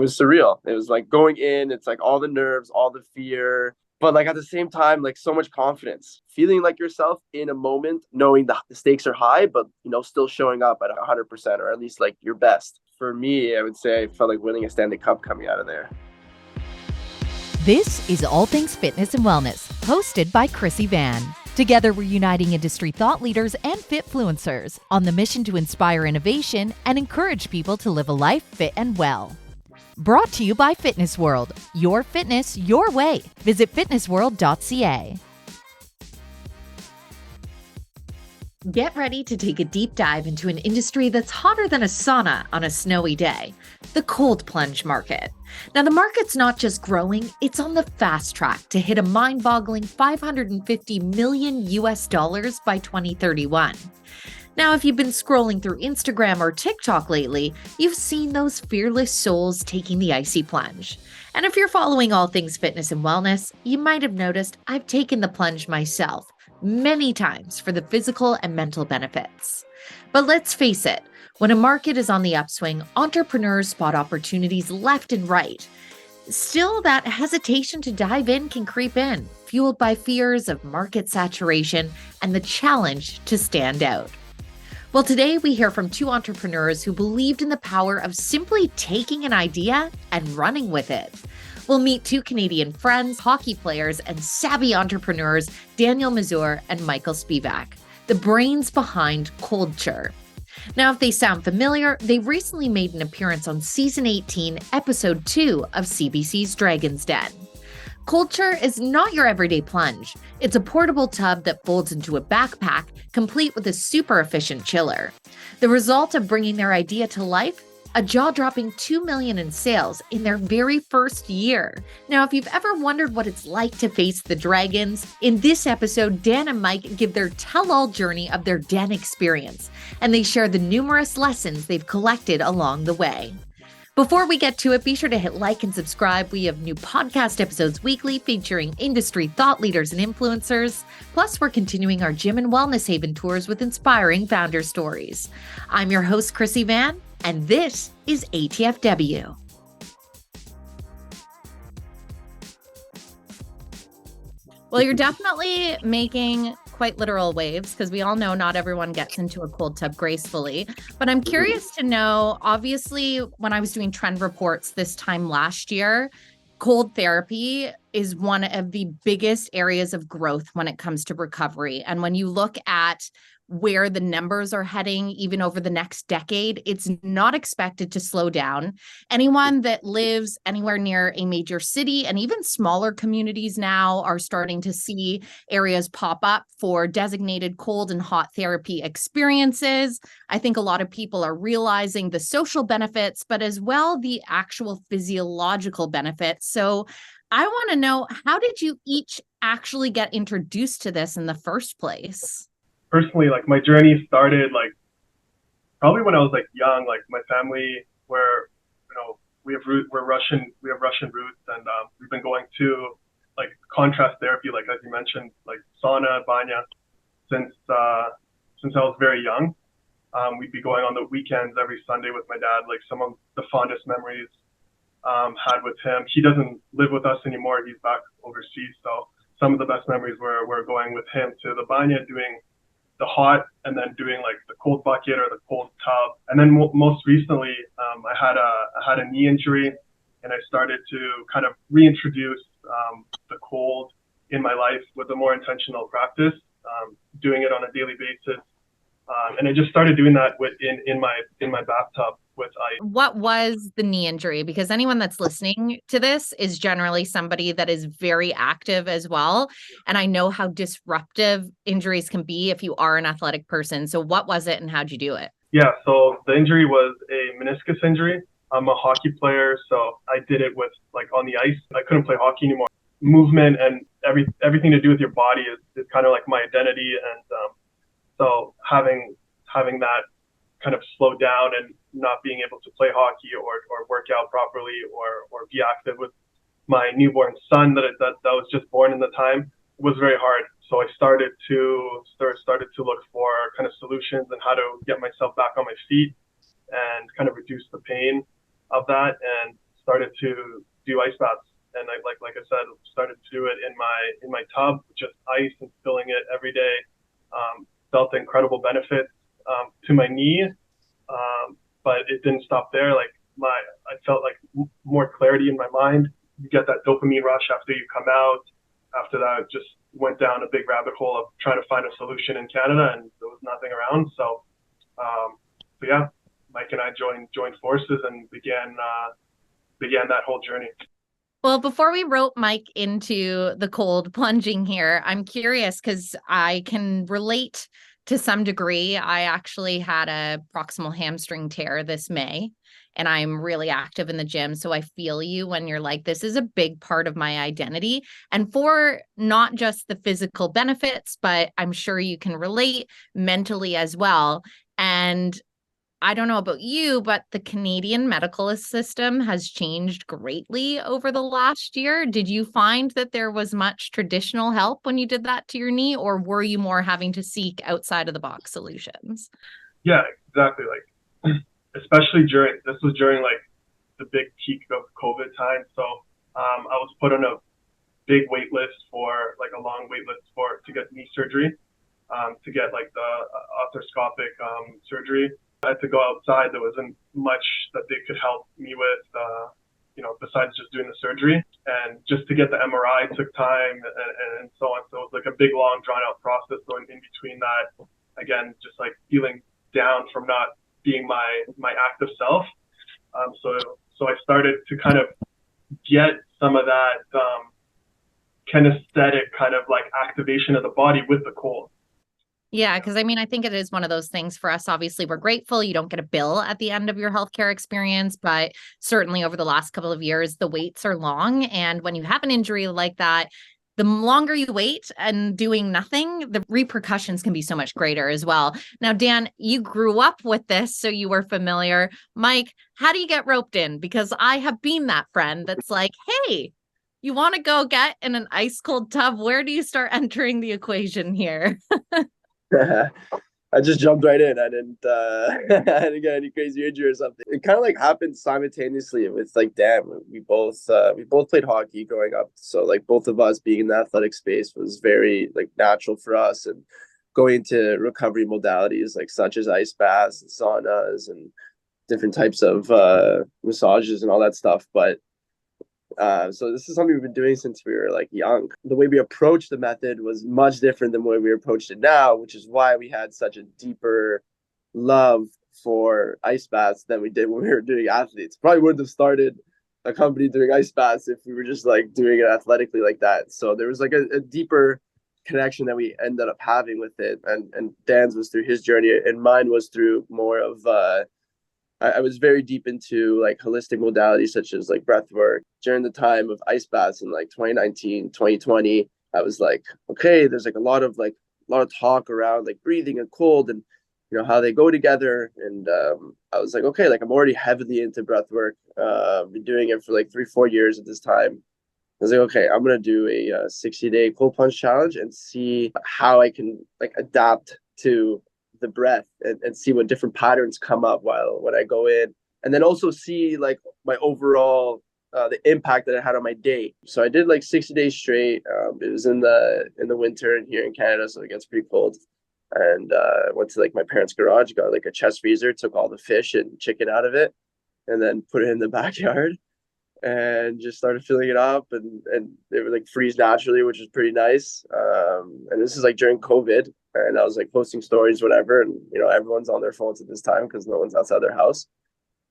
It was surreal. It was like going in, it's like all the nerves, all the fear, but like at the same time, like so much confidence, feeling like yourself in a moment, knowing the stakes are high, but still showing up at 100% or at least like your best. For me, I would say I felt like winning a Stanley Cup coming out of there. This is All Things Fitness and Wellness, hosted by Chrissy Van. Together, we're uniting industry thought leaders and fitfluencers on the mission to inspire innovation and encourage people to live a life fit and well. Brought to you by Fitness World. Your fitness, your way. Visit fitnessworld.ca. Get ready to take a deep dive into an industry that's hotter than a sauna on a snowy day, the cold plunge market. Now, the market's not just growing, it's on the fast track to hit a mind-boggling $550 million by 2031. Now, if you've been scrolling through Instagram or TikTok lately, you've seen those fearless souls taking the icy plunge. And if you're following All Things Fitness and Wellness, you might have noticed I've taken the plunge myself many times for the physical and mental benefits. But let's face it, when a market is on the upswing, entrepreneurs spot opportunities left and right. Still, that hesitation to dive in can creep in, fueled by fears of market saturation and the challenge to stand out. Well, today we hear from two entrepreneurs who believed in the power of simply taking an idea and running with it. We'll meet two Canadian friends, hockey players, and savvy entrepreneurs, Daniel Mazur and Michael Spivak, the brains behind Coldture. Now, if they sound familiar, they recently made an appearance on Season 18, Episode 2 of CBC's Dragons Den. Coldture is not your everyday plunge. It's a portable tub that folds into a backpack, complete with a super efficient chiller. The result of bringing their idea to life? A jaw-dropping $2 million in sales in their very first year. Now, if you've ever wondered what it's like to face the dragons, in this episode, Dan and Mike give their tell-all journey of their den experience, and they share the numerous lessons they've collected along the way. Before we get to it, be sure to hit like and subscribe. We have new podcast episodes weekly featuring industry thought leaders and influencers. Plus, we're continuing our gym and wellness haven tours with inspiring founder stories. I'm your host, Chrissy Van, and this is ATFW. Well, you're definitely making quite literal waves because we all know not everyone gets into a cold tub gracefully. But I'm curious to know, obviously, when I was doing trend reports this time last year, cold therapy is one of the biggest areas of growth when it comes to recovery. And when you look at where the numbers are heading, even over the next decade, it's not expected to slow down. Anyone that lives anywhere near a major city and even smaller communities now are starting to see areas pop up for designated cold and hot therapy experiences. I think a lot of people are realizing the social benefits, but as well the actual physiological benefits. So I want to know, how did you each actually get introduced to this in the first place? Personally, like my journey started like probably when I was like young. Like my family, we have Russian roots, and we've been going to like contrast therapy, like as you mentioned, like sauna, banya, since I was very young. We'd be going on the weekends every Sunday with my dad. Like some of the fondest memories had with him. He doesn't live with us anymore. He's back overseas. So some of the best memories were going with him to the banya, doing the hot, and then doing like the cold bucket or the cold tub. And then most recently, I had a knee injury, and I started to kind of reintroduce the cold in my life with a more intentional practice, doing it on a daily basis. And I just started doing that in my bathtub with ice. What was the knee injury? Because anyone that's listening to this is generally somebody that is very active as well. And I know how disruptive injuries can be if you are an athletic person. So what was it and how'd you do it? Yeah, so the injury was a meniscus injury. I'm a hockey player, so I did it with like on the ice. I couldn't play hockey anymore. Movement and everything to do with your body is kind of like my identity. And so having that kind of slow down and not being able to play hockey or work out properly or be active with my newborn son that was just born in the time was very hard. So I started to look for kind of solutions and how to get myself back on my feet and kind of reduce the pain of that. And started to do ice baths. And like I said, started to do it in my tub, just ice and filling it every day. Felt incredible benefits to my knee, but it didn't stop there. I felt like more clarity in my mind. You get that dopamine rush after you come out. After that, just went down a big rabbit hole of trying to find a solution in Canada, and there was nothing around. So yeah, Mike and I joined forces and began that whole journey. Well, before we rope Mike into the cold plunging here, I'm curious because I can relate to some degree. I actually had a proximal hamstring tear this May, and I'm really active in the gym. So I feel you when you're like, this is a big part of my identity. And for not just the physical benefits, but I'm sure you can relate mentally as well. And I don't know about you, but the Canadian medical system has changed greatly over the last year. Did you find that there was much traditional help when you did that to your knee, or were you more having to seek outside of the box solutions? Yeah, exactly. Especially this was during like the big peak of COVID time. So I was put on a big wait list a long wait list to get knee surgery, to get like the arthroscopic surgery. I had to go outside. There wasn't much that they could help me with, besides just doing the surgery. And just to get the MRI took time and so on. So it was like a big, long, drawn out process going in between that. Again, just like feeling down from not being my active self. So I started to kind of get some of that kinesthetic kind of like activation of the body with the cold. Yeah, because I mean, I think it is one of those things for us. Obviously, we're grateful you don't get a bill at the end of your healthcare experience, but certainly over the last couple of years, the waits are long. And when you have an injury like that, the longer you wait and doing nothing, the repercussions can be so much greater as well. Now, Dan, you grew up with this, so you were familiar. Mike, how do you get roped in? Because I have been that friend that's like, hey, you want to go get in an ice cold tub? Where do you start entering the equation here? I just jumped right in. I didn't I didn't get any crazy injury or something. It kind of like happened simultaneously with like Dan. We both played hockey growing up. So like both of us being in the athletic space was very like natural for us, and going into recovery modalities like such as ice baths and saunas and different types of massages and all that stuff. But so this is something we've been doing since we were like young. The way we approached the method was much different than the way we approached it now, which is why we had such a deeper love for ice baths than we did when we were doing athletes. Probably wouldn't have started a company doing ice baths if we were just like doing it athletically like that. So there was like a deeper connection that we ended up having with it. And Dan's was through his journey, and mine was through more of I was very deep into like holistic modalities such as like breath work during the time of ice baths in like 2019, 2020. I was like, okay, there's like a lot of talk around like breathing and cold and how they go together. And I was like, okay, like I'm already heavily into breath work. Been doing it for like 3-4 years at this time. I was like, okay, I'm gonna do a 60-day cold plunge challenge and see how I can like adapt to the breath and see what different patterns come up when I go in, and then also see like my overall the impact that it had on my day. So I did like 60 days straight. It was in the winter and here in Canada, so it gets pretty cold. And went to like my parents' garage, got like a chest freezer, took all the fish and chicken out of it, and then put it in the backyard and just started filling it up, and it would like freeze naturally, which was pretty nice. And this is like during COVID, and I was like posting stories, whatever, and everyone's on their phones at this time because no one's outside their house,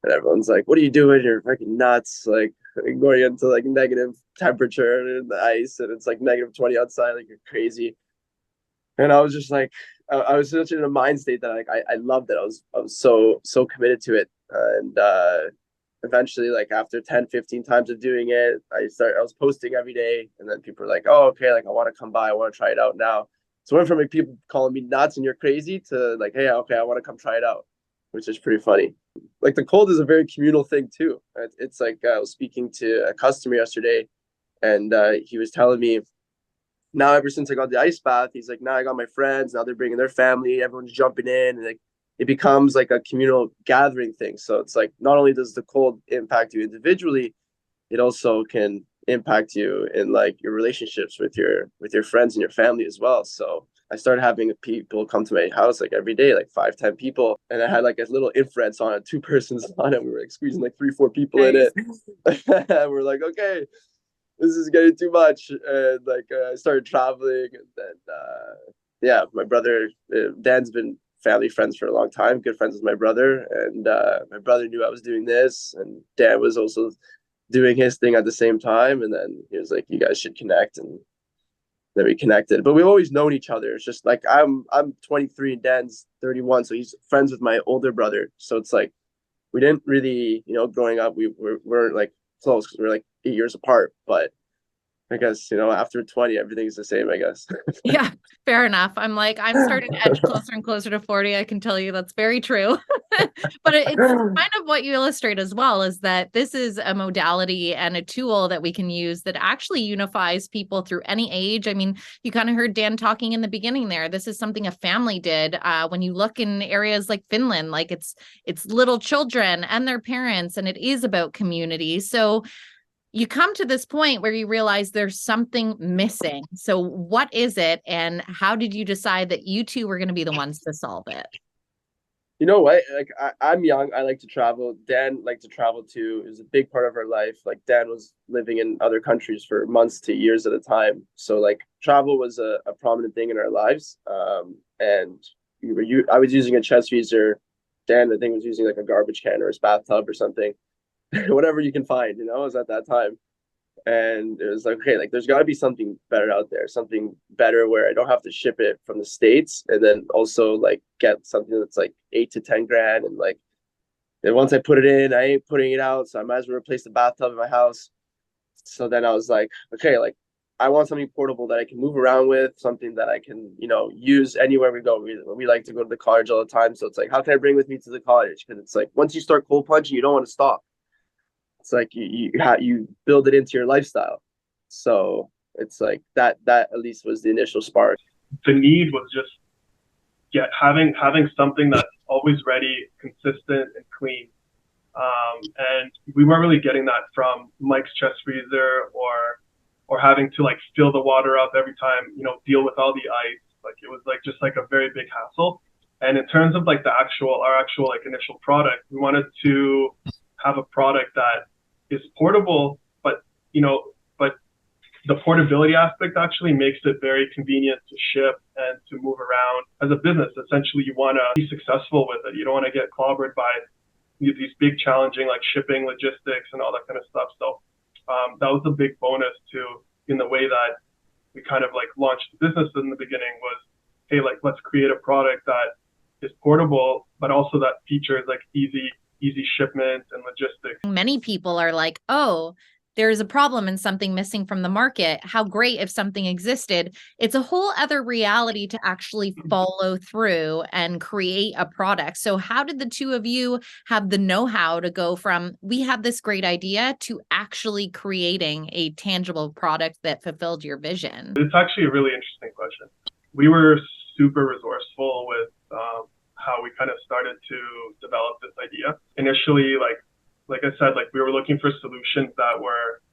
and everyone's like, "What are you doing? You're freaking nuts!" Like going into like negative temperature in the ice, and it's like -20 outside, like you're crazy. And I was just like, I was such in a mind state that like I loved it. I was so committed to it, and eventually, like after 10-15 times of doing it, I was posting every day, and then people were like, "Oh, okay, like I want to come by, I want to try it out now." So I went from like people calling me nuts and you're crazy to like, "Hey, okay, I want to come try it out," which is pretty funny. Like the cold is a very communal thing too. It's like I was speaking to a customer yesterday, and he was telling me now ever since I got the ice bath, he's like, now I got my friends, now they're bringing their family, everyone's jumping in, and like it becomes like a communal gathering thing. So it's like not only does the cold impact you individually, it also can impact you in like your relationships with your friends and your family as well. So I started having people come to my house like every day, like 5, 10 people. And I had like a little infrared sauna, 2 persons on it. We were like squeezing like 3, 4 people in Nice. it. We're like, okay, this is getting too much. And like I started traveling, and then yeah, my brother Dan's been family friends for a long time, good friends with my brother, and my brother knew I was doing this, and Dan was also doing his thing at the same time, and then he was like, "You guys should connect," and then we connected. But we've always known each other. It's just like I'm 23 and Dan's 31, so he's friends with my older brother. So it's like we didn't really, growing up, weren't like close because we're like 8 years apart. But I guess after 20, everything's the same, I guess. Yeah, fair enough. I'm starting to edge closer and closer to 40. I can tell you that's very true. But it's kind of what you illustrate as well, is that this is a modality and a tool that we can use that actually unifies people through any age. I mean, you kind of heard Dan talking in the beginning there. This is something a family did. When you look in areas like Finland, like it's little children and their parents, and it is about community. So you come to this point where you realize there's something missing. So what is it? And how did you decide that you two were going to be the ones to solve it? You know what? Like I'm young. I like to travel. Dan liked to travel too. It was a big part of our life. Like Dan was living in other countries for months to years at a time. So like travel was a prominent thing in our lives. And I was using a chest freezer. Dan, I think, was using like a garbage can or his bathtub or something. Whatever you can find, was at that time. And it was like, okay, like there's got to be something better out there, something better where I don't have to ship it from the States, and then also like get something that's like 8 to 10 grand. And like, and once I put it in, I ain't putting it out, so I might as well replace the bathtub in my house. So then I was like, okay, like I want something portable that I can move around with, something that I can, use anywhere we go. We like to go to the college all the time, so it's like, how can I bring with me to the college? Because it's like once you start cold plunging, you don't want to stop. It's like you build it into your lifestyle. So it's like that at least was the initial spark. The need was just having something that's always ready, consistent, and clean. And we weren't really getting that from Mike's chest freezer or having to like fill the water up every time, deal with all the ice. Like it was like just like a very big hassle. And in terms of like our actual like initial product, we wanted to have a product that is portable, but the portability aspect actually makes it very convenient to ship and to move around. As a business, essentially, you want to be successful with it. You don't want to get clobbered by these big challenging like shipping, logistics, and all that kind of stuff. So that was a big bonus too in the way that we kind of like launched the business in the beginning was, hey, like let's create a product that is portable, but also that features like easy shipment and logistics. Many people are like, oh, there's a problem and something missing from the market. How great if something existed. It's a whole other reality to actually follow through and create a product. So how did the two of you have the know-how to go from, we have this great idea, to actually creating a tangible product that fulfilled your vision? It's actually a really interesting question. We were super resourceful with how we kind of started to develop this idea. Initially, like I said, like we were looking for solutions that were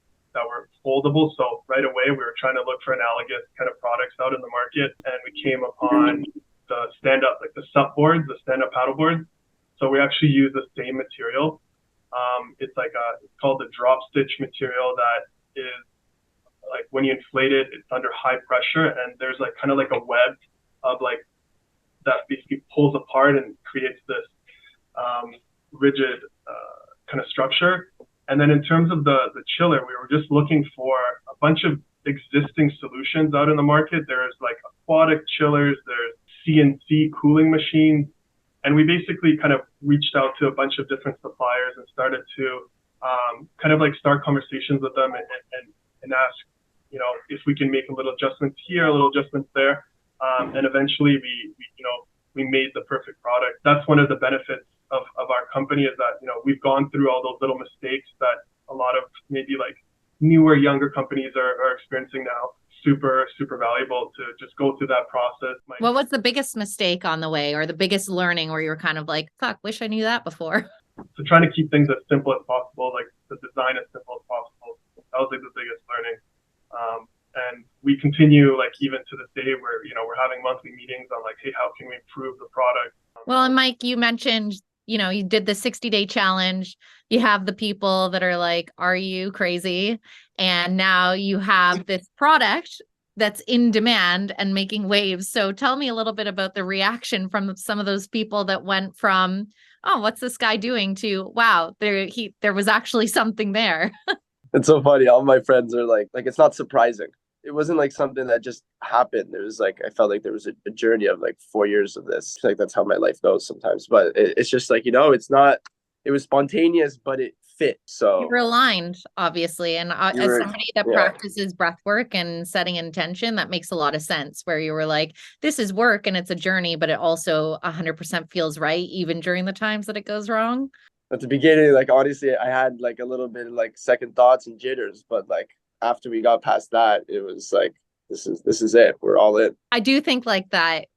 foldable. So right away, we were trying to look for analogous kind of products out in the market, and we came upon the stand-up, like the SUP boards, the stand-up paddle boards. So we actually use the same material. It's called the drop stitch material that is like when you inflate it, it's under high pressure, and there's like kind of like a web of like that basically pulls apart and creates this rigid kind of structure. And then in terms of the chiller, we were just looking for a bunch of existing solutions out in the market. There's like aquatic chillers, there's CNC cooling machines, and we basically kind of reached out to a bunch of different suppliers and started to kind of like start conversations with them and ask, if we can make a little adjustments here, a little adjustments there. And eventually we made the perfect product. That's one of the benefits of our company is that, we've gone through all those little mistakes that a lot of maybe like newer, younger companies are experiencing now. Super, super valuable to just go through that process. What was the biggest mistake on the way, or the biggest learning where you were kind of like, fuck, wish I knew that before? So trying to keep things as simple as possible, like the design as simple as possible. That was like the biggest learning. And we continue like even to this day where, we're having monthly meetings on like, hey, how can we improve the product? Well, and Mike, you mentioned, you did the 60-day challenge. You have the people that are like, are you crazy? And now you have this product that's in demand and making waves. So tell me a little bit about the reaction from some of those people that went from, oh, what's this guy doing, to, wow, there was actually something there. It's so funny. All my friends are like it's not surprising. It wasn't like something that just happened. It was like I felt like there was a journey of like 4 years of this. Like that's how my life goes sometimes. But it's just like it's not. It was spontaneous, but it fit. So You were aligned, obviously. And as somebody that practices breath work and setting intention, that makes a lot of sense, where you were like, this is work and it's a journey, but it also 100% feels right, even during the times that it goes wrong. At the beginning, like honestly, I had like a little bit of like second thoughts and jitters, but like after we got past that, it was like this is it. We're all in. I do think like that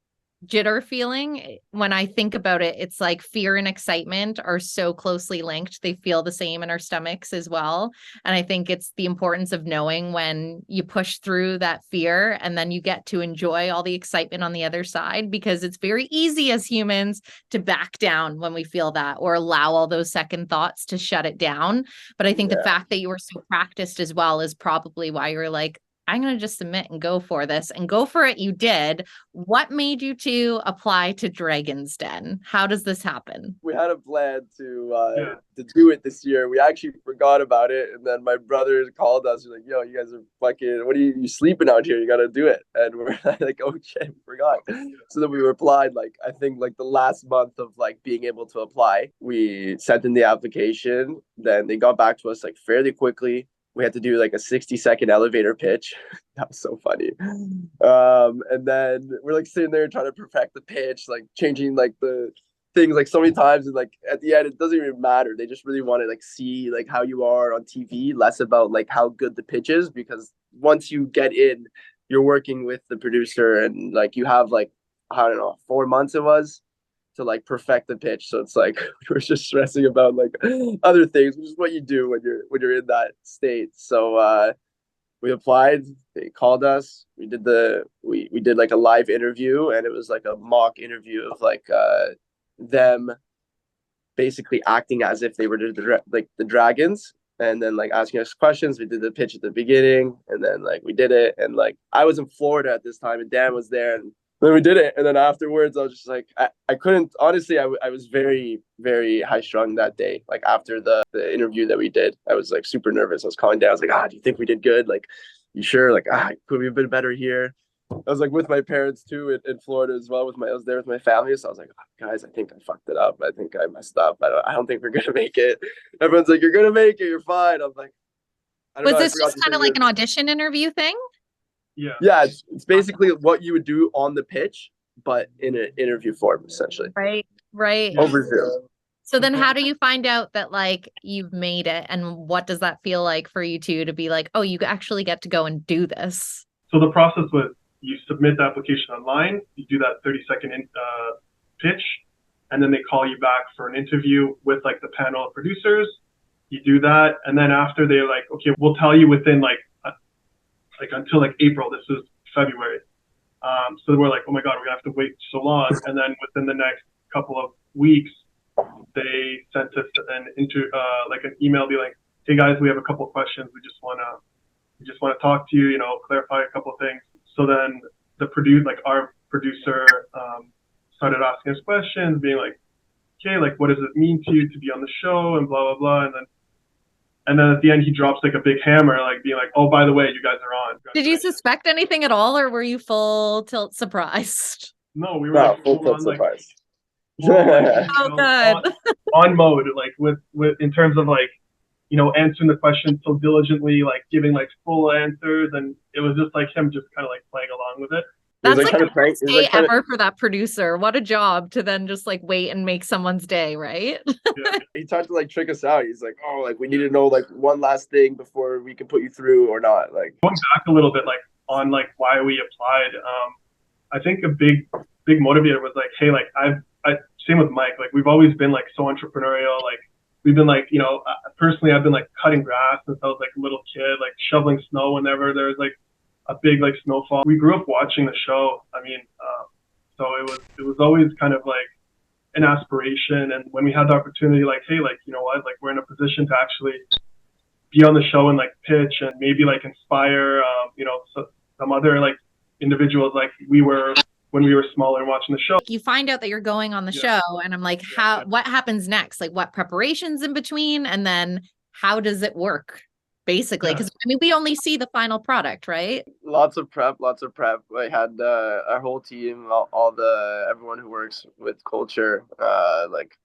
jitter feeling, when I think about it, it's like fear and excitement are so closely linked. They feel the same in our stomachs as well. And I think it's the importance of knowing when you push through that fear and then you get to enjoy all the excitement on the other side, because it's very easy as humans to back down when we feel that, or allow all those second thoughts to shut it down. But I think the fact that you were so practiced as well is probably why you're like, I'm going to just submit and go for this, and go for it. You did. What made you to apply to Dragons Den? How does this happen? We had a plan to do it this year. We actually forgot about it. And then my brother called us. He's like, yo, you guys are fucking, what are you sleeping out here? You got to do it. And we're like, oh shit, we forgot. So then we replied, like, I think like the last month of like being able to apply, we sent in the application. Then they got back to us like fairly quickly. We had to do like a 60-second elevator pitch. That was so funny. And then we're like sitting there trying to perfect the pitch, like changing like the things like so many times. And like at the end, it doesn't even matter. They just really want to like see like how you are on TV, less about like how good the pitch is. Because once you get in, you're working with the producer and like you have like, I don't know, 4 months it was to like perfect the pitch. So it's like we're just stressing about like other things, which is what you do when you're in that state. So we applied, they called us, we did like a live interview, and it was like a mock interview of like them basically acting as if they were the dragons, and then like asking us questions. We did the pitch at the beginning, and then like we did it, and like I was in Florida at this time and Dan was there, and then we did it. And then afterwards, I was just like, I couldn't, honestly, I was very, very high strung that day. Like after the interview that we did, I was like super nervous. I was calling down. I was like, do you think we did good? Like, you sure? Like, could we have been better here? I was like with my parents too in Florida as well. I was there with my family. So I was like, guys, I think I fucked it up. I think I messed up. I don't think we're going to make it. Everyone's like, you're going to make it. You're fine. I'm like, I don't know. Was this just kind of like an audition interview thing? Yeah, it's basically what you would do on the pitch, but in an interview form, essentially. Right. Over Zoom. So then how do you find out that like you've made it, and what does that feel like for you two to be like, oh, you actually get to go and do this? So the process was you submit the application online, you do that 30-second pitch, and then they call you back for an interview with like the panel of producers. You do that, and then after they're like, okay, we'll tell you within like until like April. This is February. So we're like, oh my God, we're gonna have to wait so long. And then within the next couple of weeks, they sent us like an email, be like, hey guys, we have a couple of questions. We just wanna talk to you, clarify a couple of things. So then our producer started asking us questions, being like, okay, like what does it mean to you to be on the show, and blah blah blah. And then at the end, he drops like a big hammer, like being like, oh, by the way, you guys are on. Did you suspect anything at all, or were you full tilt surprised? No, we were full tilt surprised. Good. On mode, like with in terms of like, answering the questions so diligently, like giving like full answers. And it was just like him just kind of like playing along with it. That's like the best day ever for that producer. What a job to then just like wait and make someone's day, right? Yeah. He tried to like trick us out. He's like, oh, like we need to know like one last thing before we can put you through or not. Like going back a little bit, like on like why we applied. I think a big motivator was like, hey, like I same with Mike. Like we've always been like so entrepreneurial. Like we've been like, personally, I've been like cutting grass since I was like a little kid, like shoveling snow whenever there was like a big like snowfall. We grew up watching the show. I mean, so it was always kind of like an aspiration. And when we had the opportunity, like, hey, like, you know what, like we're in a position to actually be on the show and like pitch and maybe like inspire, some other like individuals like we were when we were smaller and watching the show. You find out that you're going on the show, and I'm like, what happens next? Like, what preparations in between? And then how does it work? Basically, because I mean, we only see the final product, right? Lots of prep. I had our whole team, everyone who works with Coldture, like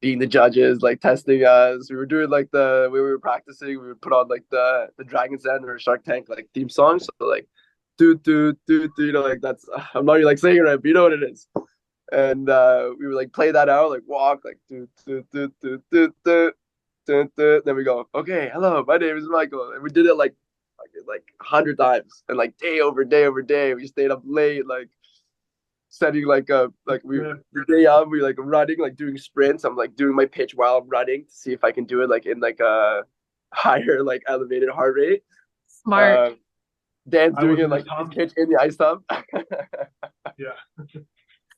being the judges, like testing us. We were doing like when we were practicing, we would put on like the Dragons Den or Shark Tank like theme songs. So like do, like that's I'm not even like saying it right, but you know what it is. And we would like play that out, like walk, like do. Then we go, okay, hello, my name is Michael, and we did it like 100 times, and like day over day over day, we stayed up late, like setting the day up, we like running, like doing sprints. I'm like doing my pitch while I'm running to see if I can do it like in like a higher like elevated heart rate. Smart. Dan's doing it like pitch in the ice tub. Yeah.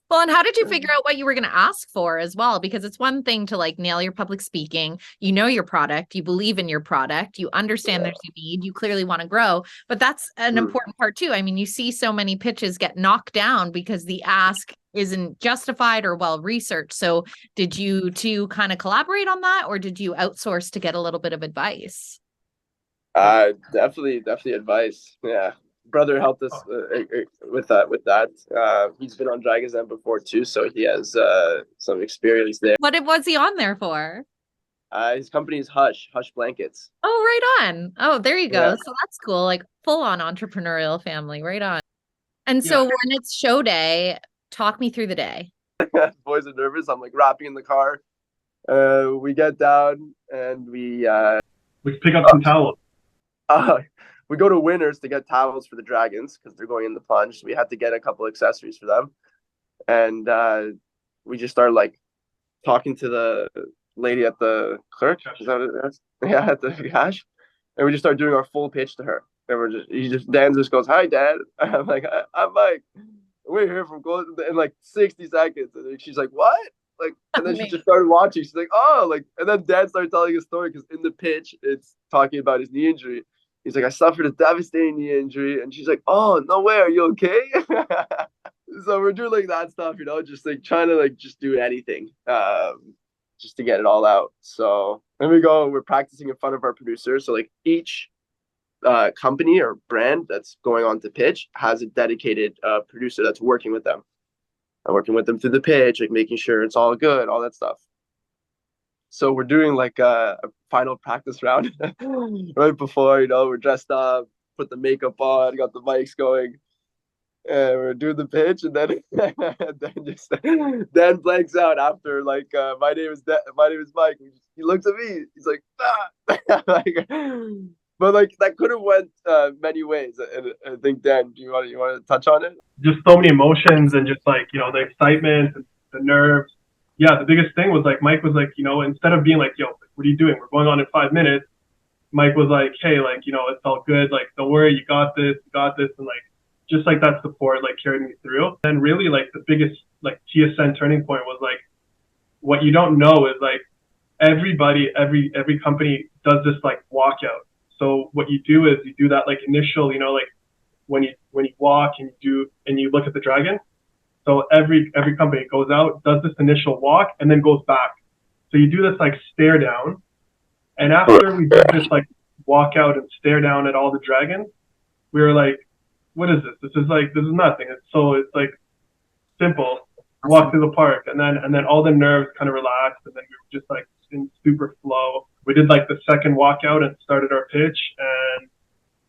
Well, and how did you figure out what you were going to ask for as well? Because it's one thing to like nail your public speaking, you know your product, you believe in your product, you understand there's a need, you clearly want to grow, but that's an important part too. I mean, you see so many pitches get knocked down because the ask isn't justified or well researched. So did you two kind of collaborate on that, or did you outsource to get a little bit of advice? Definitely advice. Yeah. Brother helped us with that. He's been on Dragons Den before too, so he has some experience there. What was he on there for? His company is Hush Blankets. Oh, right on. Oh, there you go. Yeah. So that's cool. Like full on entrepreneurial family, right on. And so when it's show day, talk me through the day. Boys are nervous. I'm like rapping in the car. We get down and we pick up some towels. We go to Winners to get towels for the Dragons because they're going in the plunge. So we had to get a couple accessories for them. And we just started like talking to the lady at the clerk. Is that what it is? Yeah, at the cash. And we just started doing our full pitch to her. And Dan just goes, "Hi, Dad." I'm like, "I'm Mike. We're here from Gold," in like 60 seconds. And she's like, "What?" Like, and then she just started watching. She's like, "Oh," like, and then Dan started telling a story because in the pitch, it's talking about his knee injury. He's like, "I suffered a devastating knee injury," and she's like, "Oh, no way, are you okay?" So we're doing like that stuff, just like trying to like just do anything, just to get it all out. So then we're practicing in front of our producers. So like each company or brand that's going on to pitch has a dedicated producer that's working with them. I'm working with them through the pitch, like making sure it's all good, all that stuff. So we're doing like a final practice round right before, we're dressed up, put the makeup on, got the mics going, and we're doing the pitch, and then Dan blanks out after like my name is Mike. He looks at me, he's like, ah. But like that could have went many ways. And I think Dan, do you want to touch on it? Just so many emotions and just like the excitement, and the nerves. Yeah, the biggest thing was like Mike was like, instead of being like, "Yo, what are you doing? We're going on in 5 minutes." Mike was like, "Hey, like, it's all good. Like, don't worry, you got this, and like, just like that support like carried me through." And really like the biggest like TSN turning point was like, what you don't know is like every company does this like walkout. So what you do is you do that like initial, like when you walk and you look at the dragon. So every company goes out, does this initial walk, and then goes back. So you do this like stare down. And after we did this like walk out and stare down at all the dragons, we were like, what is this? This is nothing. It's like simple. Walk through the park, and then all the nerves kind of relaxed, and then we were just like in super flow. We did like the second walkout and started our pitch, and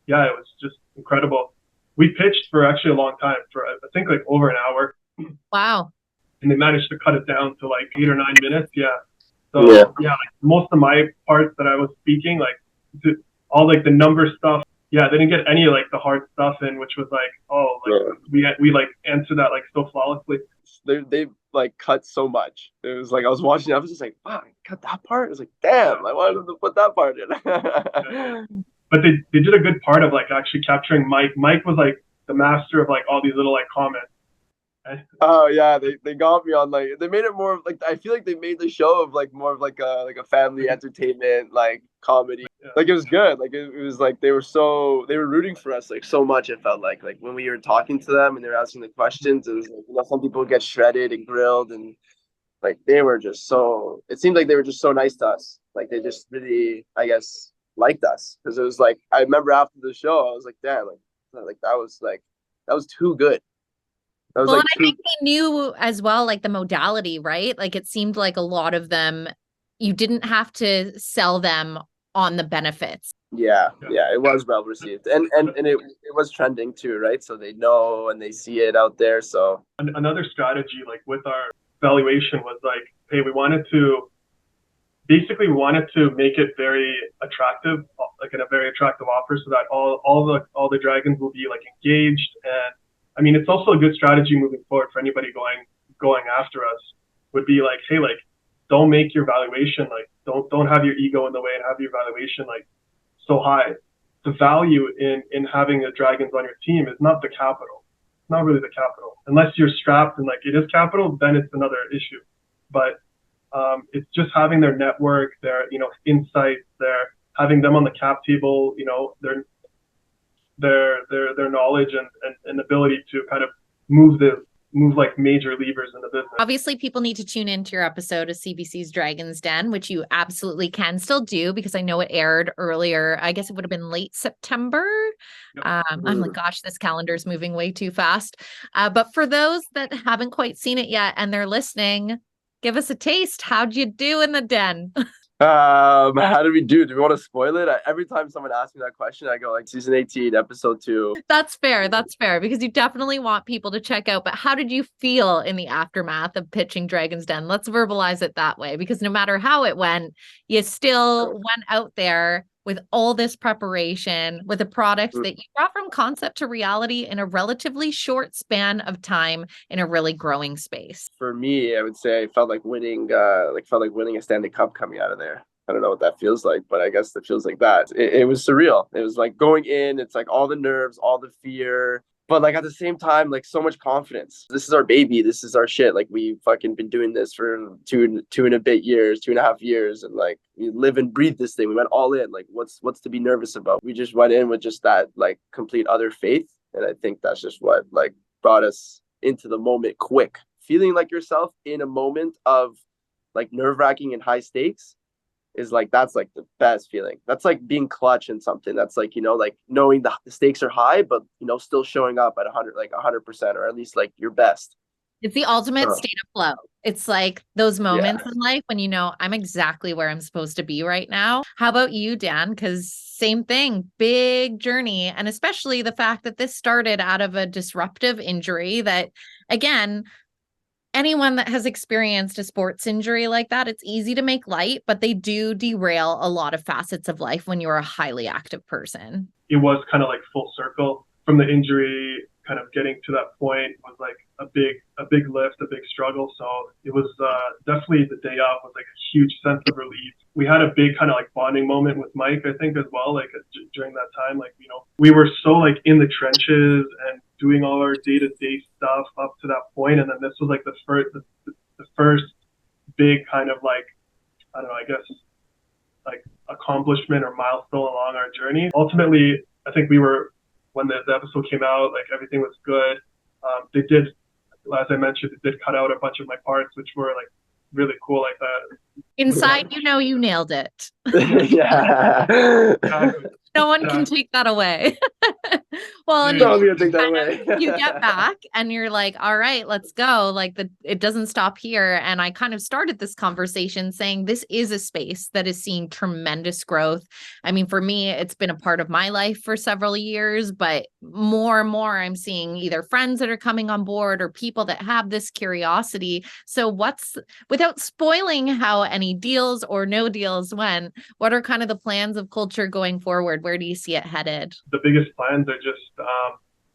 yeah, it was just incredible. We pitched for actually a long time, for I think like over an hour. Wow. And they managed to cut it down to like 8 or 9 minutes. Yeah. So yeah, like most of my parts that I was speaking, like all like the number stuff, yeah, they didn't get any like the hard stuff in, which was like, oh, like we like answered that like so flawlessly. They like cut so much. It was like I was watching, I was just like, wow, I cut that part. I was like, damn, I wanted them to put that part in. But they did a good part of like actually capturing Mike. Mike was like the master of like all these little like comments. Oh yeah, they got me on like they made it more of like I feel like they made the show of like more of like a family entertainment like comedy. Yeah. Like it was good. Like it was like they were rooting for us like so much. It felt like when we were talking to them and they were asking the questions, it was like, you know, some people get shredded and grilled and like they were just so it seemed like they were just so nice to us. Like they just really, I guess, liked us because it was like I remember after the show I was like, damn, like that was too good. That was Well, like and I think they knew as well, like the modality, right? Like it seemed like a lot of them, you didn't have to sell them on the benefits. yeah, it was well received, and it was trending too, right? So they know and they see it out there. So another strategy, like with our valuation, was like, hey, we wanted to make it very attractive, like in a very attractive offer, so that all the dragons will be like engaged. And I mean, it's also a good strategy moving forward for anybody going after us. Would be like, hey, like don't make your valuation like don't have your ego in the way and have your valuation like so high. The value in having the dragons on your team is not the capital. It's not really the capital. Unless you're strapped and like it is capital, then it's another issue. But it's just having their network, their insights, their having them on the cap table, their knowledge and ability to kind of move like major levers in the business. Obviously, people need to tune into your episode of CBC's Dragons Den, which you absolutely can still do because I know it aired earlier. I guess it would have been late September. Yep. I'm like, gosh, this calendar is moving way too fast. But for those that haven't quite seen it yet and they're listening, give us a taste. How'd you do in the den? How did we do? Do we want to spoil it? Every time someone asks me that question, I go like season 18, episode 2. That's fair. That's fair because you definitely want people to check out. But how did you feel in the aftermath of pitching Dragons Den? Let's verbalize it that way because no matter how it went, you still went out there with all this preparation with a product that you brought from concept to reality in a relatively short span of time in a really growing space. For me, I would say I felt like winning a Stanley Cup coming out of there. I don't know what that feels like, but I guess it feels like that. It was surreal. It was like going in, it's like all the nerves, all the fear, but like at the same time, like so much confidence. This is our baby. This is our shit. Like we fucking been doing this for two and a bit years, 2.5 years. And like we live and breathe this thing. We went all in. Like what's to be nervous about? We just went in with just that like complete utter faith. And I think that's just what like brought us into the moment quick. Feeling like yourself in a moment of like nerve-wracking and high stakes is like that's like the best feeling. That's like being clutch in something. That's like, like knowing the stakes are high, but still showing up at 100%, or at least like your best. It's the ultimate state of flow. It's like those moments in life when I'm exactly where I'm supposed to be right now. How about you, Dan? Because same thing, big journey. And especially the fact that this started out of a disruptive injury that, again, anyone that has experienced a sports injury like that, it's easy to make light, but they do derail a lot of facets of life when you're a highly active person. It was kind of like full circle from the injury, kind of getting to that point was like a big lift, a big struggle. So it was definitely the day off was like a huge sense of relief. We had a big kind of like bonding moment with Mike, I think, as well, like during that time, like, we were so like in the trenches and doing all our day-to-day stuff up to that point. And then this was like the first big kind of like, I don't know, I guess like accomplishment or milestone along our journey. Ultimately, I think when the episode came out, like everything was good. They did, as I mentioned, they did cut out a bunch of my parts, which were like really cool like that. Inside, you nailed it. Yeah. No one can take that away. Well, and you get back and you're like, all right, let's go. Like it doesn't stop here. And I kind of started this conversation saying this is a space that is seeing tremendous growth. I mean, for me, it's been a part of my life for several years, but more and more I'm seeing either friends that are coming on board or people that have this curiosity. So without spoiling how any deals or no deals went, what are kind of the plans of Coldture going forward? Where do you see it headed? The biggest plans are just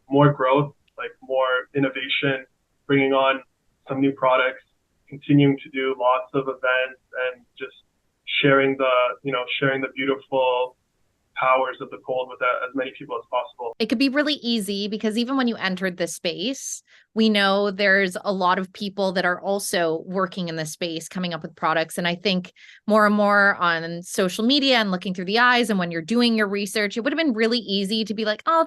more growth, like more innovation, bringing on some new products, continuing to do lots of events, and just sharing the beautiful powers of the cold with as many people as possible. It could be really easy because even when you entered this space, we know there's a lot of people that are also working in this space, coming up with products. And I think more and more on social media and looking through the eyes, and when you're doing your research, it would have been really easy to be like, oh,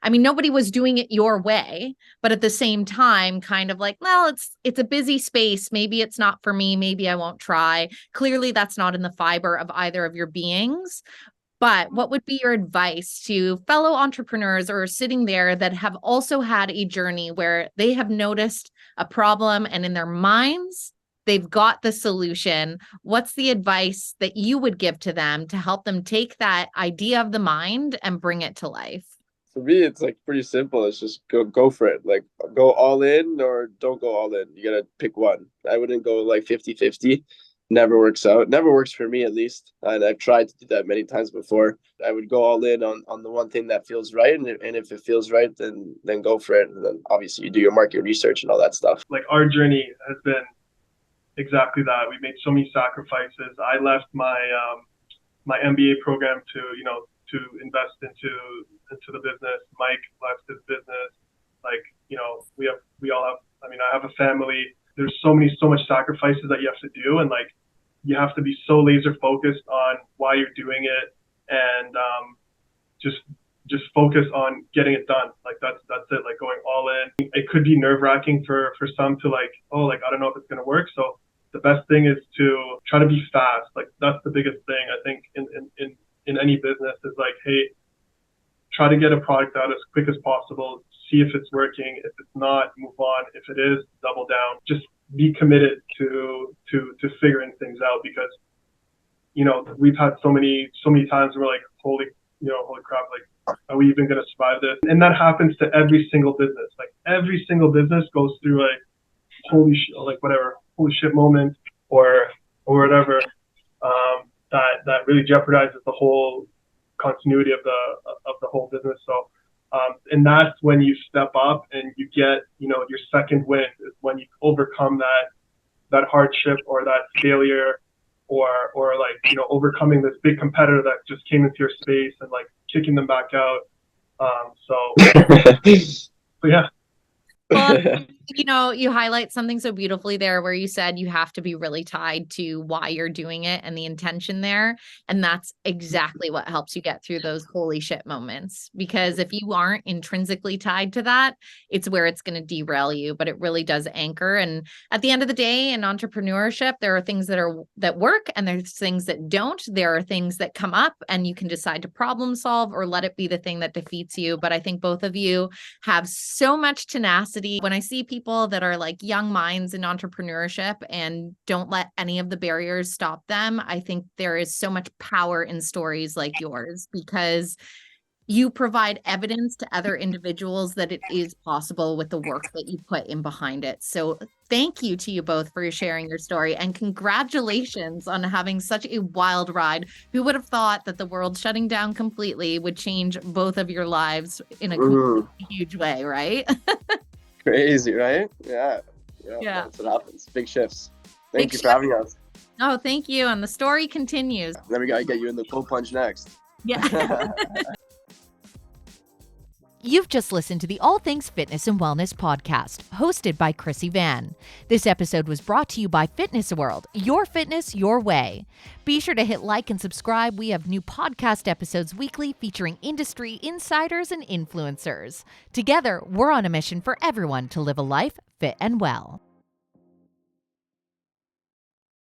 nobody was doing it your way. But at the same time, kind of like, well, it's a busy space. Maybe it's not for me. Maybe I won't try. Clearly, that's not in the fiber of either of your beings. But what would be your advice to fellow entrepreneurs or sitting there that have also had a journey where they have noticed a problem and in their minds, they've got the solution? What's the advice that you would give to them to help them take that idea of the mind and bring it to life? For me, it's like pretty simple. It's just go for it. Like go all in or don't go all in. You got to pick one. I wouldn't go like 50-50. Never works out. Never works for me, at least. And I've tried to do that many times before. I would go all in on the one thing that feels right. And if it feels right, then go for it. And then obviously you do your market research and all that stuff. Like our journey has been exactly that. We made so many sacrifices. I left my my MBA program to invest into the business. Mike left his business. Like, we all have, I have a family. There's so much sacrifices that you have to do, and like you have to be so laser focused on why you're doing it, and just focus on getting it done. Like that's it. Like going all in. It could be nerve wracking for some to like, oh, like I don't know if it's gonna work. So the best thing is to try to be fast. Like that's the biggest thing I think in any business is like, hey, try to get a product out as quick as possible. See if it's working. If it's not, move on. If it is, double down. Just be committed to figuring things out, because we've had so many times where we're like, holy crap, like are we even going to survive this? And that happens to every single business. Like every single business goes through like holy shit moment or whatever that really jeopardizes the whole continuity of the whole business. So. And that's when you step up and you get, your second win is when you overcome that hardship or that failure or like, overcoming this big competitor that just came into your space and like kicking them back out. But yeah. Well, you highlight something so beautifully there where you said you have to be really tied to why you're doing it and the intention there. And that's exactly what helps you get through those holy shit moments. Because if you aren't intrinsically tied to that, it's where it's going to derail you, but it really does anchor. And at the end of the day, in entrepreneurship, there are things that work and there's things that don't. There are things that come up and you can decide to problem solve or let it be the thing that defeats you. But I think both of you have so much tenacity. When I see people that are like young minds in entrepreneurship and don't let any of the barriers stop them, I think there is so much power in stories like yours, because you provide evidence to other individuals that it is possible with the work that you put in behind it. So thank you to you both for sharing your story, and congratulations on having such a wild ride. Who would have thought that the world shutting down completely would change both of your lives in a huge way, right? Crazy, right? Yeah. That's what happens. Big shifts. Thank you for having us. Oh, thank you. And the story continues. Then we got to get you in the cold plunge next. Yeah. You've just listened to the All Things Fitness and Wellness podcast, hosted by Chrissy Van. This episode was brought to you by Fitness World, your fitness, your way. Be sure to hit like and subscribe. We have new podcast episodes weekly featuring industry insiders and influencers. Together, we're on a mission for everyone to live a life fit and well.